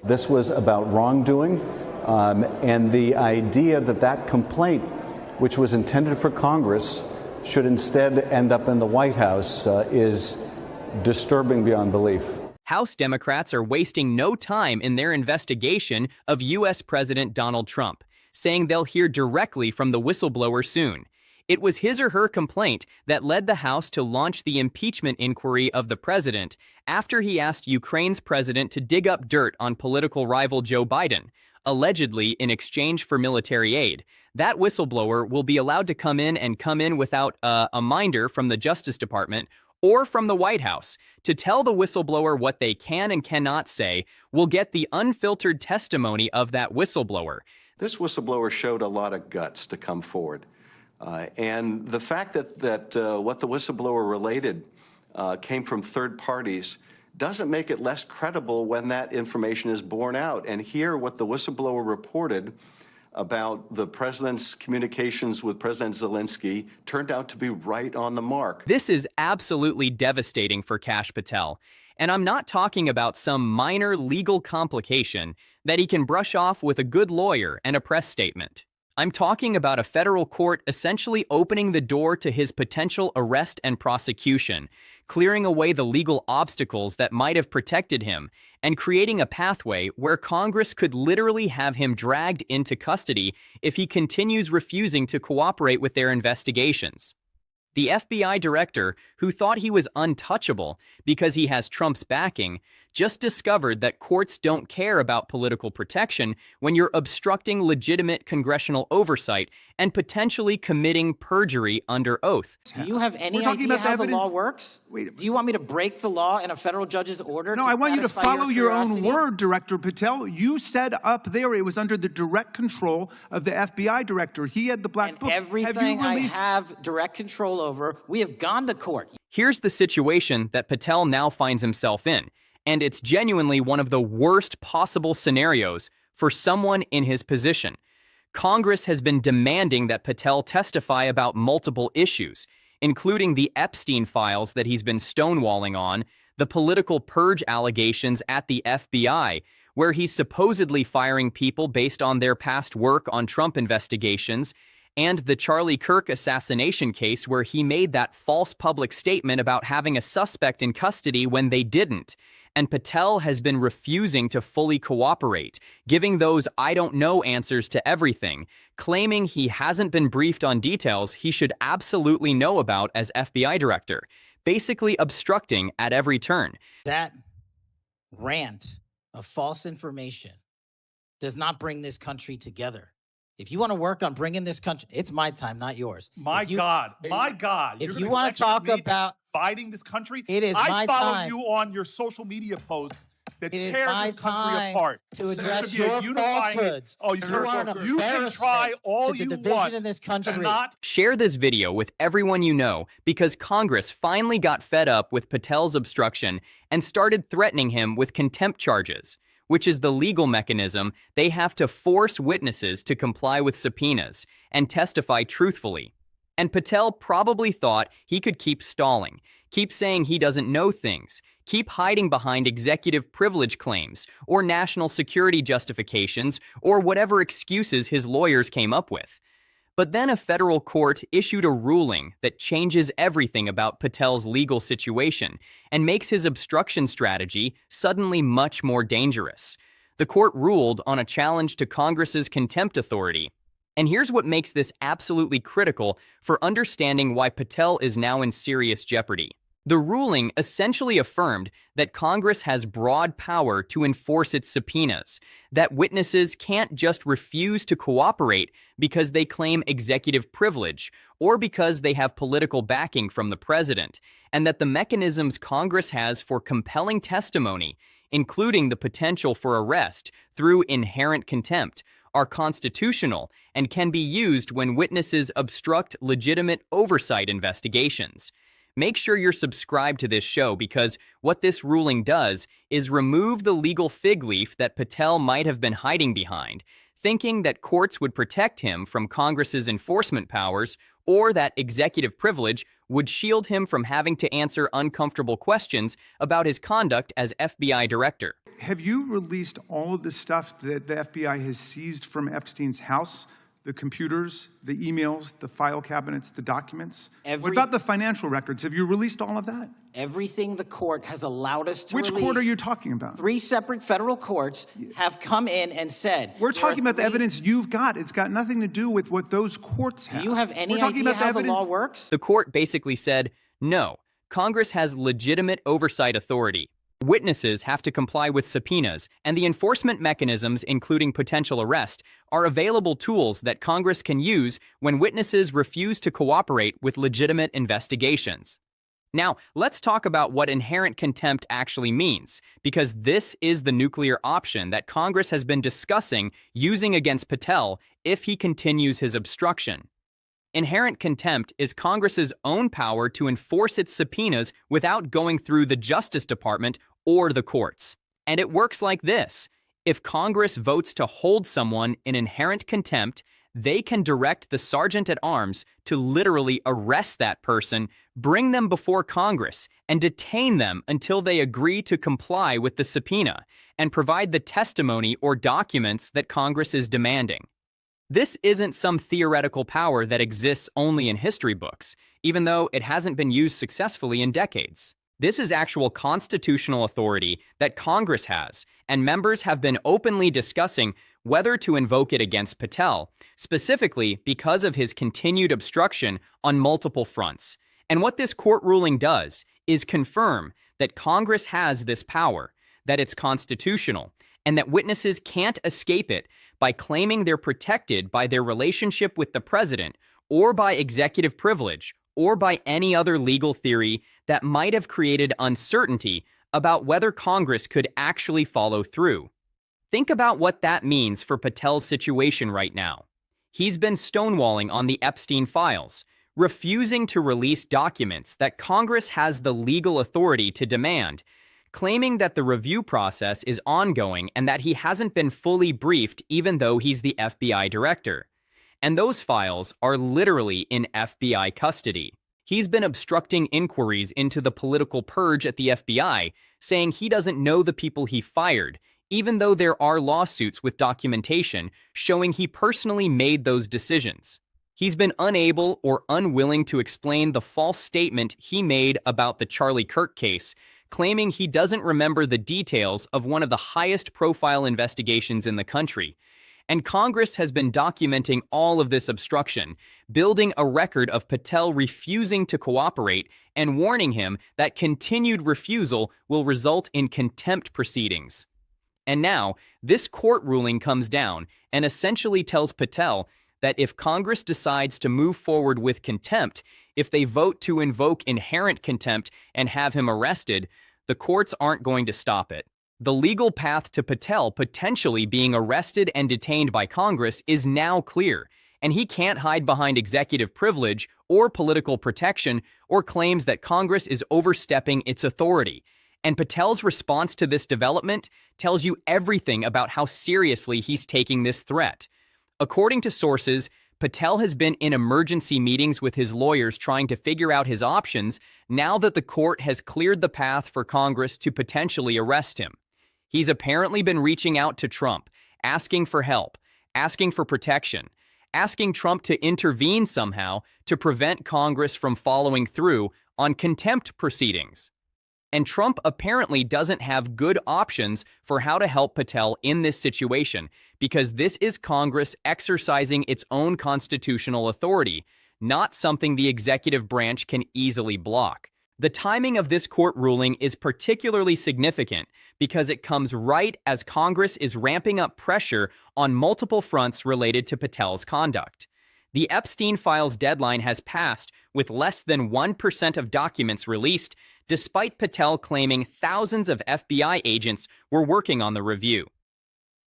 This was about wrongdoing, and the idea that that complaint, which was intended for Congress, should instead end up in the White House is disturbing beyond belief. House Democrats are wasting no time in their investigation of U.S. President Donald Trump, saying they'll hear directly from the whistleblower soon. It was his or her complaint that led the House to launch the impeachment inquiry of the president after he asked Ukraine's president to dig up dirt on political rival Joe Biden, allegedly in exchange for military aid. That whistleblower will be allowed to come in without a minder from the Justice Department or from the White House. To tell the whistleblower what they can and cannot say, will get the unfiltered testimony of that whistleblower. This whistleblower showed a lot of guts to come forward. And the fact that what the whistleblower related came from third parties doesn't make it less credible when that information is borne out. And here, what the whistleblower reported about the president's communications with President Zelensky turned out to be right on the mark. This is absolutely devastating for Kash Patel. And I'm not talking about some minor legal complication that he can brush off with a good lawyer and a press statement. I'm talking about a federal court essentially opening the door to his potential arrest and prosecution, clearing away the legal obstacles that might have protected him, and creating a pathway where Congress could literally have him dragged into custody if he continues refusing to cooperate with their investigations. The FBI director, who thought he was untouchable because he has Trump's backing, just discovered that courts don't care about political protection when you're obstructing legitimate congressional oversight and potentially committing perjury under oath. Do you have any idea how the law works? Do you want me to break the law in a federal judge's order? No, I want you to follow your own word, Director Patel. You said up there it was under the direct control of the FBI director. He had the black book. Everything I have direct control over, we have gone to court. Here's the situation that Patel now finds himself in, and it's genuinely one of the worst possible scenarios for someone in his position. Congress has been demanding that Patel testify about multiple issues, including the Epstein files that he's been stonewalling on, the political purge allegations at the FBI, where he's supposedly firing people based on their past work on Trump investigations, and the Charlie Kirk assassination case where he made that false public statement about having a suspect in custody when they didn't. And Patel has been refusing to fully cooperate, giving those I don't know answers to everything, claiming he hasn't been briefed on details he should absolutely know about as FBI director, basically obstructing at every turn. That rant of false information does not bring this country together. If you want to work on bringing this country, it's my time, not yours. My God. If you want to talk about fighting this country, it is my time. I follow you on your social media posts that tear this country apart. To address your falsehoods. Oh, you can try all you want in this country. to not share this video with everyone you know, because Congress finally got fed up with Patel's obstruction and started threatening him with contempt charges, which is the legal mechanism they have to force witnesses to comply with subpoenas and testify truthfully. And Patel probably thought he could keep stalling, keep saying he doesn't know things, keep hiding behind executive privilege claims or national security justifications or whatever excuses his lawyers came up with. But then a federal court issued a ruling that changes everything about Patel's legal situation and makes his obstruction strategy suddenly much more dangerous. The court ruled on a challenge to Congress's contempt authority. And here's what makes this absolutely critical for understanding why Patel is now in serious jeopardy. The ruling essentially affirmed that Congress has broad power to enforce its subpoenas, that witnesses can't just refuse to cooperate because they claim executive privilege or because they have political backing from the president, and that the mechanisms Congress has for compelling testimony, including the potential for arrest through inherent contempt, are constitutional and can be used when witnesses obstruct legitimate oversight investigations. Make sure you're subscribed to this show because what this ruling does is remove the legal fig leaf that Patel might have been hiding behind, thinking that courts would protect him from Congress's enforcement powers or that executive privilege would shield him from having to answer uncomfortable questions about his conduct as FBI director. Have you released all of the stuff that the FBI has seized from Epstein's house? The computers, the emails, the file cabinets, the documents? What about the financial records? Have you released all of that? Everything the court has allowed us to Which release. court are you talking about? 3 separate federal courts have come in and said... We're talking about the evidence you've got. It's got nothing to do with what those courts have. Do you have any We're talking idea about how the law works? The court basically said, no, Congress has legitimate oversight authority. Witnesses have to comply with subpoenas, and the enforcement mechanisms, including potential arrest, are available tools that Congress can use when witnesses refuse to cooperate with legitimate investigations. Now, let's talk about what inherent contempt actually means, because this is the nuclear option that Congress has been discussing using against Patel if he continues his obstruction. Inherent contempt is Congress's own power to enforce its subpoenas without going through the Justice Department or the courts. And it works like this. If Congress votes to hold someone in inherent contempt, they can direct the sergeant at arms to literally arrest that person, bring them before Congress, and detain them until they agree to comply with the subpoena and provide the testimony or documents that Congress is demanding. This isn't some theoretical power that exists only in history books, even though it hasn't been used successfully in decades. This is actual constitutional authority that Congress has, and members have been openly discussing whether to invoke it against Patel, specifically because of his continued obstruction on multiple fronts. And what this court ruling does is confirm that Congress has this power, that it's constitutional, and that witnesses can't escape it by claiming they're protected by their relationship with the president or by executive privilege or by any other legal theory that might have created uncertainty about whether Congress could actually follow through. Think about what that means for Patel's situation right now. He's been stonewalling on the Epstein files, refusing to release documents that Congress has the legal authority to demand, claiming that the review process is ongoing and that he hasn't been fully briefed even though he's the FBI director. And those files are literally in FBI custody. He's been obstructing inquiries into the political purge at the FBI, saying he doesn't know the people he fired, even though there are lawsuits with documentation showing he personally made those decisions. He's been unable or unwilling to explain the false statement he made about the Charlie Kirk case, claiming he doesn't remember the details of one of the highest profile investigations in the country. And Congress has been documenting all of this obstruction, building a record of Patel refusing to cooperate and warning him that continued refusal will result in contempt proceedings. And now, this court ruling comes down and essentially tells Patel that if Congress decides to move forward with contempt, if they vote to invoke inherent contempt and have him arrested, the courts aren't going to stop it. The legal path to Patel potentially being arrested and detained by Congress is now clear, and he can't hide behind executive privilege or political protection or claims that Congress is overstepping its authority. And Patel's response to this development tells you everything about how seriously he's taking this threat. According to sources, Patel has been in emergency meetings with his lawyers trying to figure out his options now that the court has cleared the path for Congress to potentially arrest him. He's apparently been reaching out to Trump, asking for help, asking for protection, asking Trump to intervene somehow to prevent Congress from following through on contempt proceedings. And Trump apparently doesn't have good options for how to help Patel in this situation, because this is Congress exercising its own constitutional authority, not something the executive branch can easily block. The timing of this court ruling is particularly significant because it comes right as Congress is ramping up pressure on multiple fronts related to Patel's conduct. The Epstein files deadline has passed with less than 1% of documents released, despite Patel claiming thousands of FBI agents were working on the review.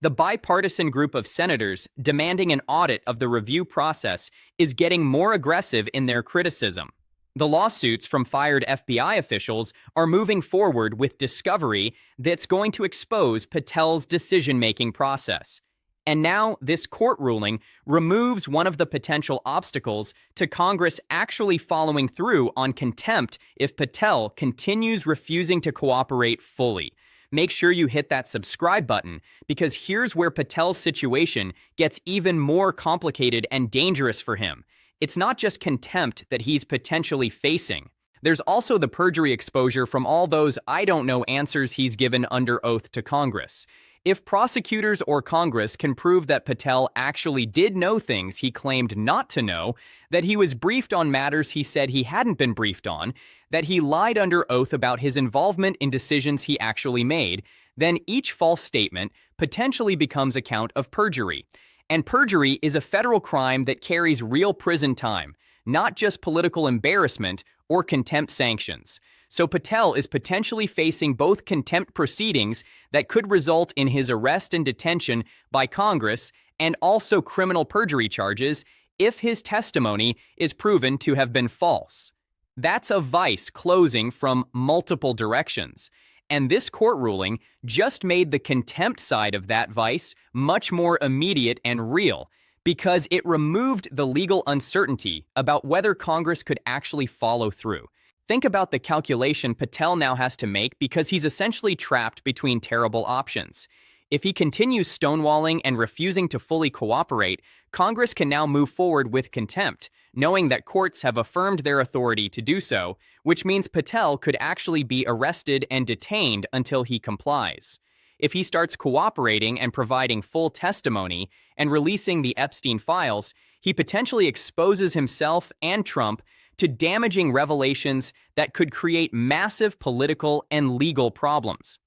The bipartisan group of senators demanding an audit of the review process is getting more aggressive in their criticism. The lawsuits from fired FBI officials are moving forward with discovery that's going to expose Patel's decision-making process. And now, this court ruling removes one of the potential obstacles to Congress actually following through on contempt if Patel continues refusing to cooperate fully. Make sure you hit that subscribe button, because here's where Patel's situation gets even more complicated and dangerous for him. It's not just contempt that he's potentially facing. There's also the perjury exposure from all those I don't know answers he's given under oath to Congress. If prosecutors or Congress can prove that Patel actually did know things he claimed not to know, that he was briefed on matters he said he hadn't been briefed on, that he lied under oath about his involvement in decisions he actually made, then each false statement potentially becomes a count of perjury. And perjury is a federal crime that carries real prison time, not just political embarrassment or contempt sanctions. So Patel is potentially facing both contempt proceedings that could result in his arrest and detention by Congress, and also criminal perjury charges if his testimony is proven to have been false. That's a vice closing from multiple directions. And this court ruling just made the contempt side of that vice much more immediate and real, because it removed the legal uncertainty about whether Congress could actually follow through. Think about the calculation Patel now has to make, because he's essentially trapped between terrible options. If he continues stonewalling and refusing to fully cooperate, Congress can now move forward with contempt, knowing that courts have affirmed their authority to do so, which means Patel could actually be arrested and detained until he complies. If he starts cooperating and providing full testimony and releasing the Epstein files, he potentially exposes himself and Trump to damaging revelations that could create massive political and legal problems.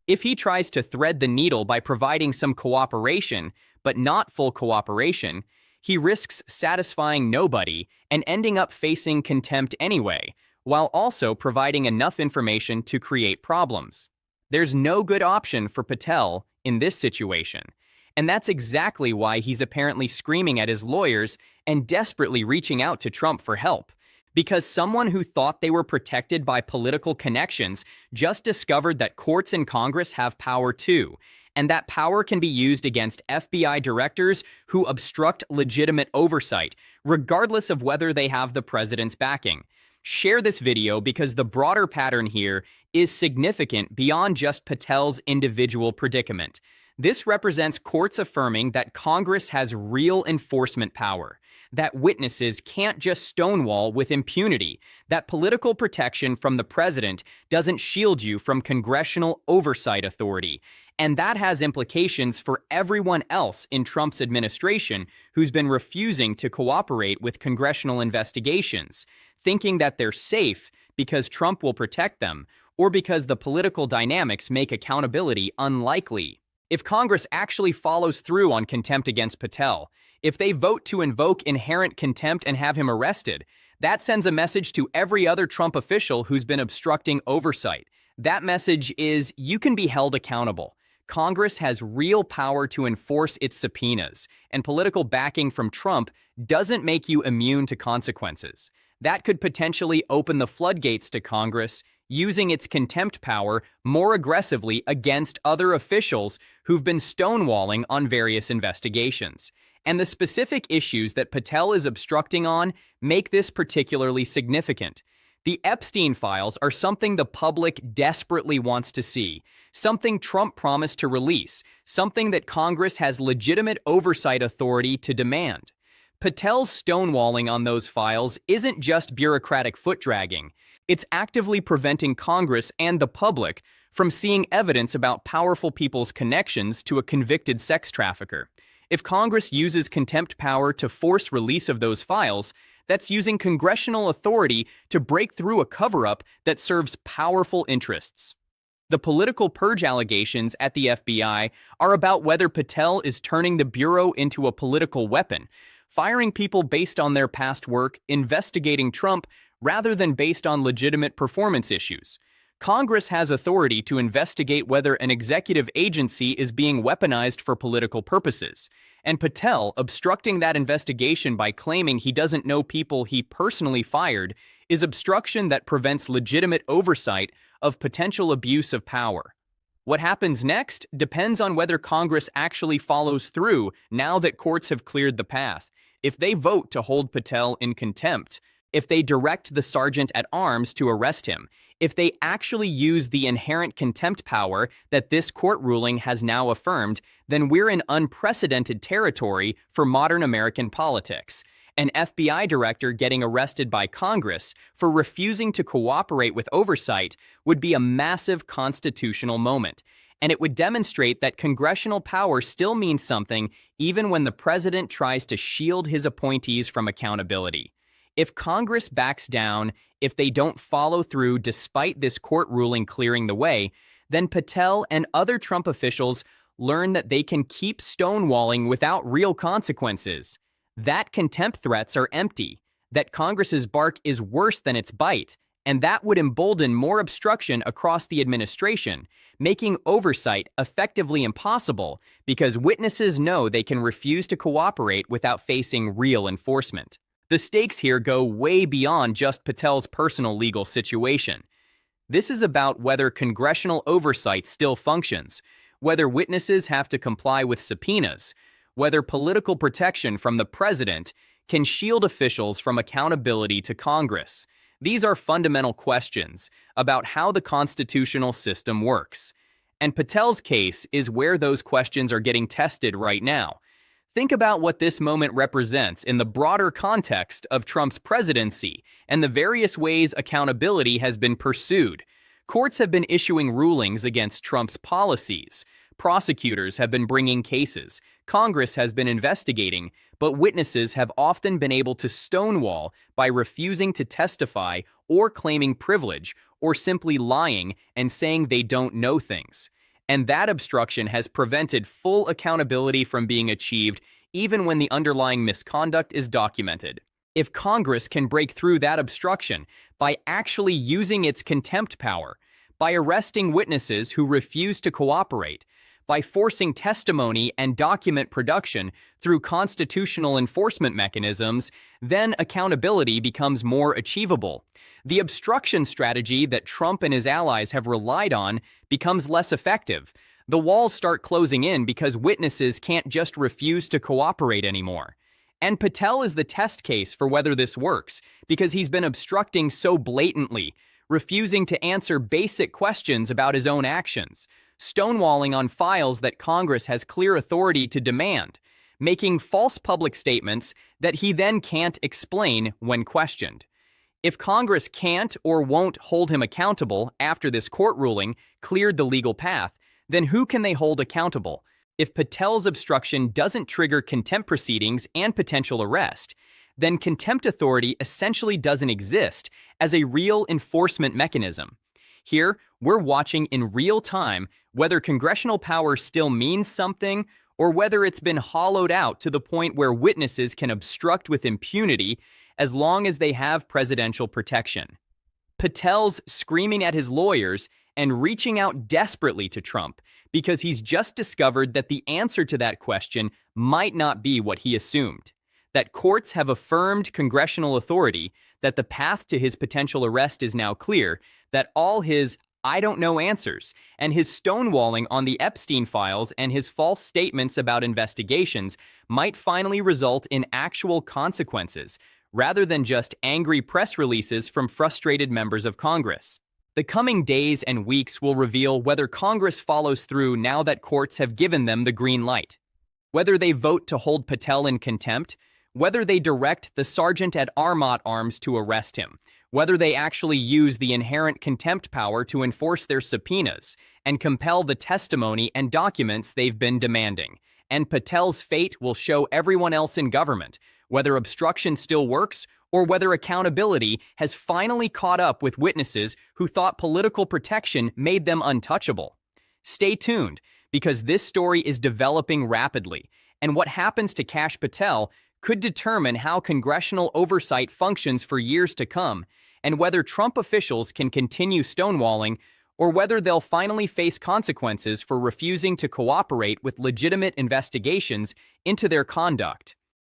If he tries to thread the needle by providing some cooperation, but not full cooperation, he risks satisfying nobody and ending up facing contempt anyway, while also providing enough information to create problems. There's no good option for Patel in this situation, and that's exactly why he's apparently screaming at his lawyers and desperately reaching out to Trump for help. Because someone who thought they were protected by political connections just discovered that courts and Congress have power too, and that power can be used against FBI directors who obstruct legitimate oversight, regardless of whether they have the president's backing. Share this video, because the broader pattern here is significant beyond just Patel's individual predicament. This represents courts affirming that Congress has real enforcement power, that witnesses can't just stonewall with impunity, that political protection from the president doesn't shield you from congressional oversight authority. And that has implications for everyone else in Trump's administration who's been refusing to cooperate with congressional investigations, thinking that they're safe because Trump will protect them, or because the political dynamics make accountability unlikely. If Congress actually follows through on contempt against Patel, if they vote to invoke inherent contempt and have him arrested, that sends a message to every other Trump official who's been obstructing oversight. That message is, you can be held accountable. Congress has real power to enforce its subpoenas, and political backing from Trump doesn't make you immune to consequences. That could potentially open the floodgates to Congress using its contempt power more aggressively against other officials who've been stonewalling on various investigations. And the specific issues that Patel is obstructing on make this particularly significant. The Epstein files are something the public desperately wants to see, something Trump promised to release, something that Congress has legitimate oversight authority to demand. Patel's stonewalling on those files isn't just bureaucratic foot-dragging. It's actively preventing Congress and the public from seeing evidence about powerful people's connections to a convicted sex trafficker. If Congress uses contempt power to force release of those files, that's using congressional authority to break through a cover-up that serves powerful interests. The political purge allegations at the FBI are about whether Patel is turning the Bureau into a political weapon, firing people based on their past work, investigating Trump, rather than based on legitimate performance issues. Congress has authority to investigate whether an executive agency is being weaponized for political purposes, and Patel obstructing that investigation by claiming he doesn't know people he personally fired is obstruction that prevents legitimate oversight of potential abuse of power. What happens next depends on whether Congress actually follows through now that courts have cleared the path. If they vote to hold Patel in contempt, if they direct the sergeant at arms to arrest him, if they actually use the inherent contempt power that this court ruling has now affirmed, then we're in unprecedented territory for modern American politics. An FBI director getting arrested by Congress for refusing to cooperate with oversight would be a massive constitutional moment, and it would demonstrate that congressional power still means something even when the president tries to shield his appointees from accountability. If Congress backs down, if they don't follow through despite this court ruling clearing the way, then Patel and other Trump officials learn that they can keep stonewalling without real consequences. That contempt threats are empty, that Congress's bark is worse than its bite, and that would embolden more obstruction across the administration, making oversight effectively impossible because witnesses know they can refuse to cooperate without facing real enforcement. The stakes here go way beyond just Patel's personal legal situation. This is about whether congressional oversight still functions, whether witnesses have to comply with subpoenas, whether political protection from the president can shield officials from accountability to Congress. These are fundamental questions about how the constitutional system works. And Patel's case is where those questions are getting tested right now. Think about what this moment represents in the broader context of Trump's presidency and the various ways accountability has been pursued. Courts have been issuing rulings against Trump's policies. Prosecutors have been bringing cases. Congress has been investigating, but witnesses have often been able to stonewall by refusing to testify or claiming privilege or simply lying and saying they don't know things. And that obstruction has prevented full accountability from being achieved even when the underlying misconduct is documented. If Congress can break through that obstruction by actually using its contempt power, by arresting witnesses who refuse to cooperate, by forcing testimony and document production through constitutional enforcement mechanisms, then accountability becomes more achievable. The obstruction strategy that Trump and his allies have relied on becomes less effective. The walls start closing in because witnesses can't just refuse to cooperate anymore. And Patel is the test case for whether this works, because he's been obstructing so blatantly, refusing to answer basic questions about his own actions, stonewalling on files that Congress has clear authority to demand, making false public statements that he then can't explain when questioned. If Congress can't or won't hold him accountable after this court ruling cleared the legal path, then who can they hold accountable? If Patel's obstruction doesn't trigger contempt proceedings and potential arrest, then contempt authority essentially doesn't exist as a real enforcement mechanism. Here, we're watching in real time whether congressional power still means something or whether it's been hollowed out to the point where witnesses can obstruct with impunity as long as they have presidential protection. Patel's screaming at his lawyers and reaching out desperately to Trump because he's just discovered that the answer to that question might not be what he assumed. That courts have affirmed congressional authority, that the path to his potential arrest is now clear, that all his "I don't know" answers and his stonewalling on the Epstein files and his false statements about investigations might finally result in actual consequences, rather than just angry press releases from frustrated members of Congress. The coming days and weeks will reveal whether Congress follows through now that courts have given them the green light. Whether they vote to hold Patel in contempt, whether they direct the sergeant at arms to arrest him, whether they actually use the inherent contempt power to enforce their subpoenas and compel the testimony and documents they've been demanding. And Patel's fate will show everyone else in government whether obstruction still works or whether accountability has finally caught up with witnesses who thought political protection made them untouchable. Stay tuned, because this story is developing rapidly, and what happens to Kash Patel could determine how congressional oversight functions for years to come, and whether Trump officials can continue stonewalling or whether they'll finally face consequences for refusing to cooperate with legitimate investigations into their conduct.